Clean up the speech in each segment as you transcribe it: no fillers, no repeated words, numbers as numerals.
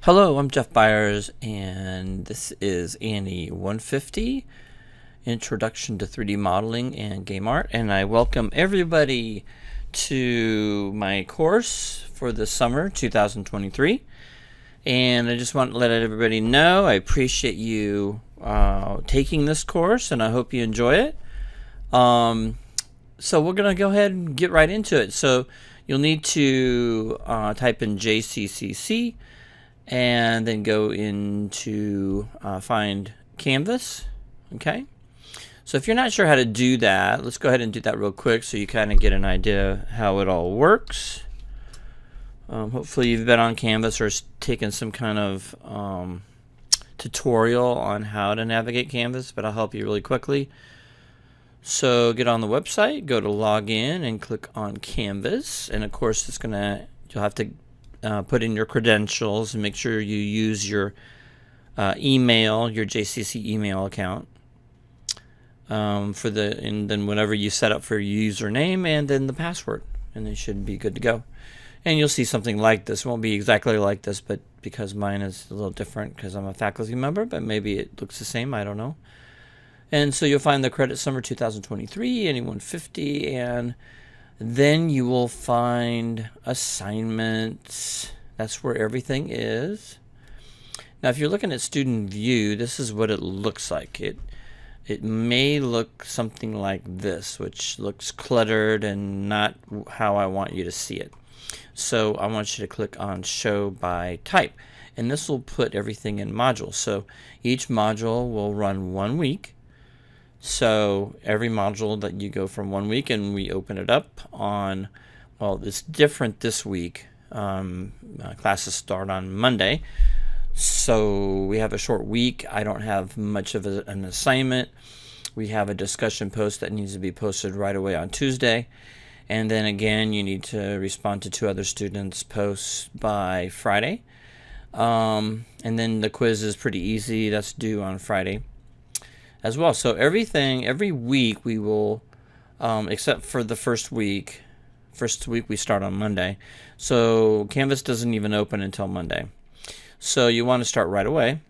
Hello, I'm Jeff Byers, and this is Annie 150, Introduction to 3D Modeling and Game Art, and I welcome everybody to my course for the summer 2023. And I just want to let everybody know I appreciate you taking this course, and I hope you enjoy it. So we're going to go ahead and get right into it. So you'll need to type in JCCC and then go into find Canvas. Okay, so if you're not sure how to do that, let's go ahead and do that real quick so you kind of get an idea how it all works. Hopefully you've been on Canvas or taken some kind of tutorial on how to navigate Canvas, but I'll help you really quickly. So get on the website, go to login, and click on Canvas, and of course you'll have to put in your credentials and make sure you use your email, your JCC email account and then whenever you set up for your username and then the password, and they should be good to go. And you'll see something like this. It won't be exactly like this, but because mine is a little different because I'm a faculty member, but maybe it looks the same, I don't know. And so you'll find the credit summer 2023, Annie 150, and then you will find assignments. That's where everything is. Now, if you're looking at student view, this is what it looks like. It may look something like this, which looks cluttered and not how I want you to see it. So I want you to click on Show by Type, and this will put everything in modules. So each module will run 1 week. So every module that you go from 1 week, and we open it up on, well, it's different this week. Classes start on Monday. So we have a short week. I don't have much of an assignment. We have a discussion post that needs to be posted right away on Tuesday. And then again, you need to respond to 2 other students' posts by Friday. And then the quiz is pretty easy. That's due on Friday as well. So every week we will, except for the first week we start on Monday. So Canvas doesn't even open until Monday. So you want to start right away.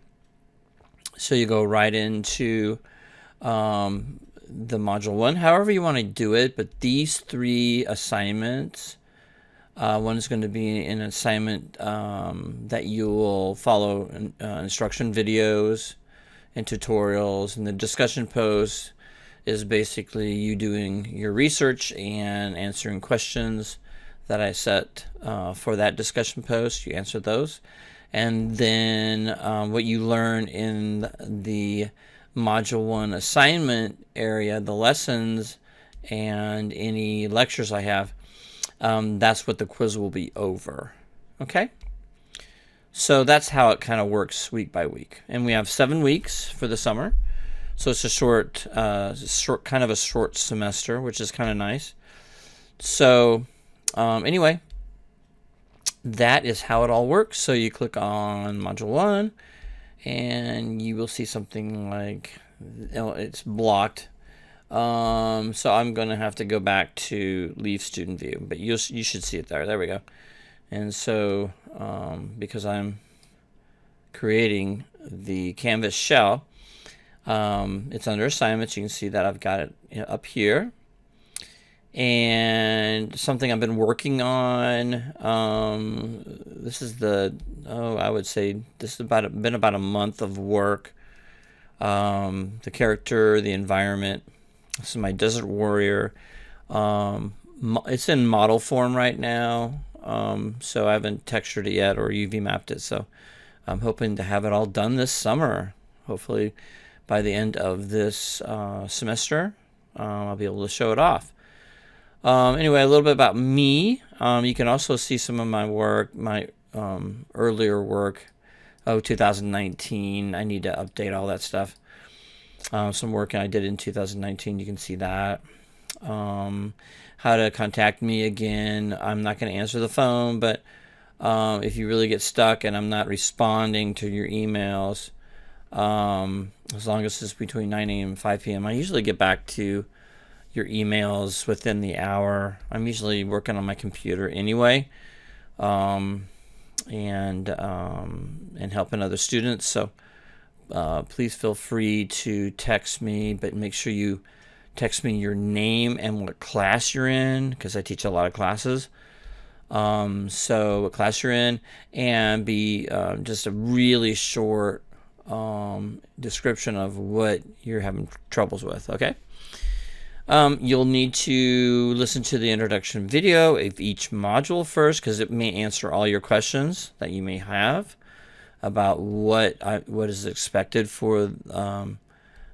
So you go right into the module 1, however you want to do it, but these 3 assignments, one is going to be an assignment that you will follow instruction videos and tutorials, and the discussion post is basically you doing your research and answering questions that I set for that discussion post. You answer those, and then what you learn in the module 1 assignment area, the lessons and any lectures I have, that's what the quiz will be over. Okay, so that's how it kind of works week by week, and we have 7 weeks for the summer, so it's a short semester, which is kind of nice. So anyway, that is how it all works. So you click on module 1, and you will see something like, it's blocked. So I'm going to have to go back to leave student view, but you should see it there. There we go. And so because I'm creating the Canvas shell, it's under assignments. You can see that I've got it up here. And something I've been working on, this is I would say this has been about a month of work. The character, the environment. This is my Desert Warrior. It's in model form right now, so I haven't textured it yet or UV mapped it. So I'm hoping to have it all done this summer. Hopefully by the end of this semester, I'll be able to show it off. Anyway, a little bit about me. You can also see some of my work, my earlier work. 2019. I need to update all that stuff. Some work I did in 2019. You can see that. How to contact me again. I'm not going to answer the phone, but if you really get stuck and I'm not responding to your emails, as long as it's between 9 a.m. and 5 p.m., I usually get back to your emails within the hour. I'm usually working on my computer anyway. and helping other students. So please feel free to text me, but make sure you text me your name and what class you're in, because I teach a lot of classes. So what class you're in, and be just a really short description of what you're having troubles with. Okay. You'll need to listen to the introduction video of each module first, because it may answer all your questions that you may have about what is expected for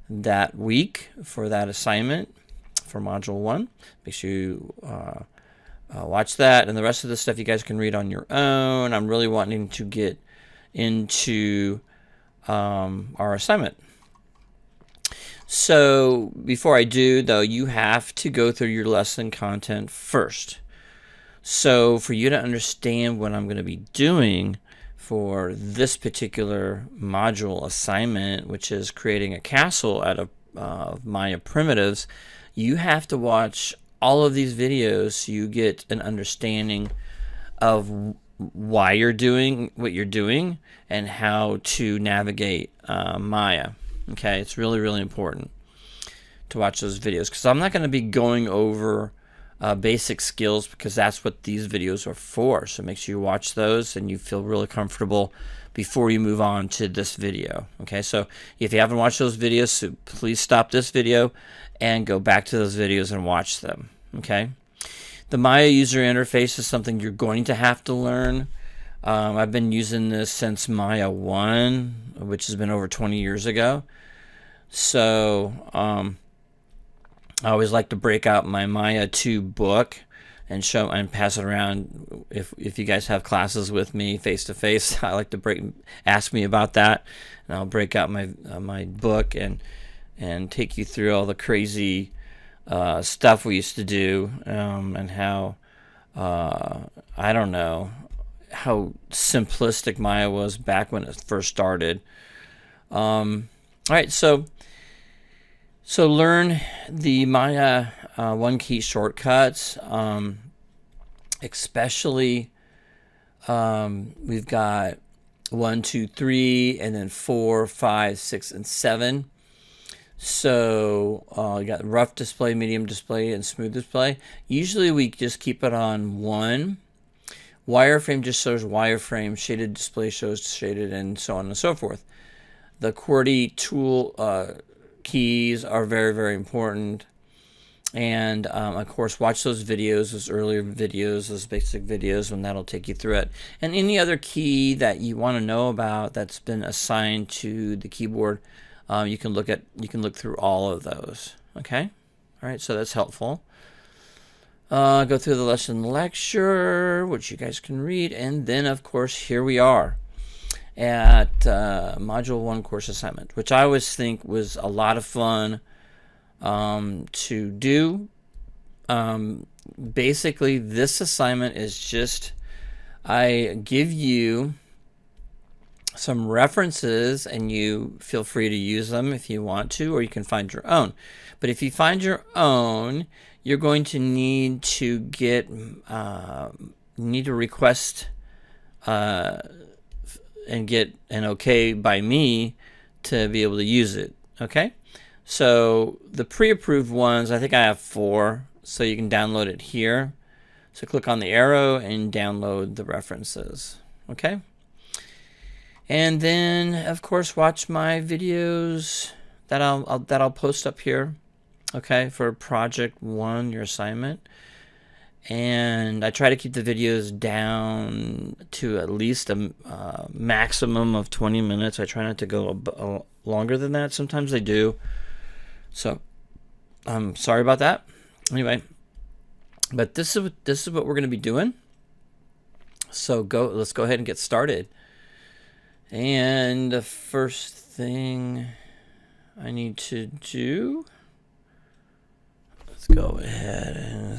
that week, for that assignment for module 1. Make sure you watch that, and the rest of the stuff you guys can read on your own. I'm really wanting to get into our assignment. So before I do, though, you have to go through your lesson content first. So for you to understand what I'm going to be doing for this particular module assignment, which is creating a castle out of Maya primitives, you have to watch all of these videos so you get an understanding of why you're doing what you're doing and how to navigate Maya. Okay, it's really, really important to watch those videos, because I'm not going to be going over basic skills, because that's what these videos are for. So make sure you watch those and you feel really comfortable before you move on to this video. Okay, so if you haven't watched those videos, so please stop this video and go back to those videos and watch them. Okay, the Maya user interface is something you're going to have to learn. I've been using this since Maya 1, which has been over 20 years ago. So I always like to break out my Maya 2 book and show and pass it around. If you guys have classes with me face to face, I like to ask me about that, and I'll break out my book and take you through all the crazy stuff we used to do, and how I don't know how simplistic Maya was back when it first started. All right, so learn the Maya 1 key shortcuts, especially we've got 1, 2, 3, and then 4, 5, 6, and 7. So you got rough display, medium display, and smooth display. Usually we just keep it on 1. Wireframe just shows wireframe, shaded display shows shaded, and so on and so forth. The QWERTY tool keys are very, very important. And of course, watch those videos, those earlier videos, those basic videos, and that'll take you through it. And any other key that you want to know about that's been assigned to the keyboard, you can look through all of those. Okay, all right, so that's helpful. Go through the lesson lecture, which you guys can read, and then of course here we are at Module 1 course assignment, which I always think was a lot of fun to do. Basically, this assignment is just, I give you some references and you feel free to use them if you want to, or you can find your own. But if you find your own, you're going to need to request and get an okay by me to be able to use it. Okay, so the pre-approved ones, I think I have 4, so you can download it here. So click on the arrow and download the references. Okay, and then of course watch my videos that I'll post up here. Okay, for project 1, your assignment. And I try to keep the videos down to at least a maximum of 20 minutes. I try not to go longer than that. Sometimes they do. So I'm sorry about that. Anyway, but this is what we're going to be doing. So let's go ahead and get started. And the first thing I need to do, let's go ahead and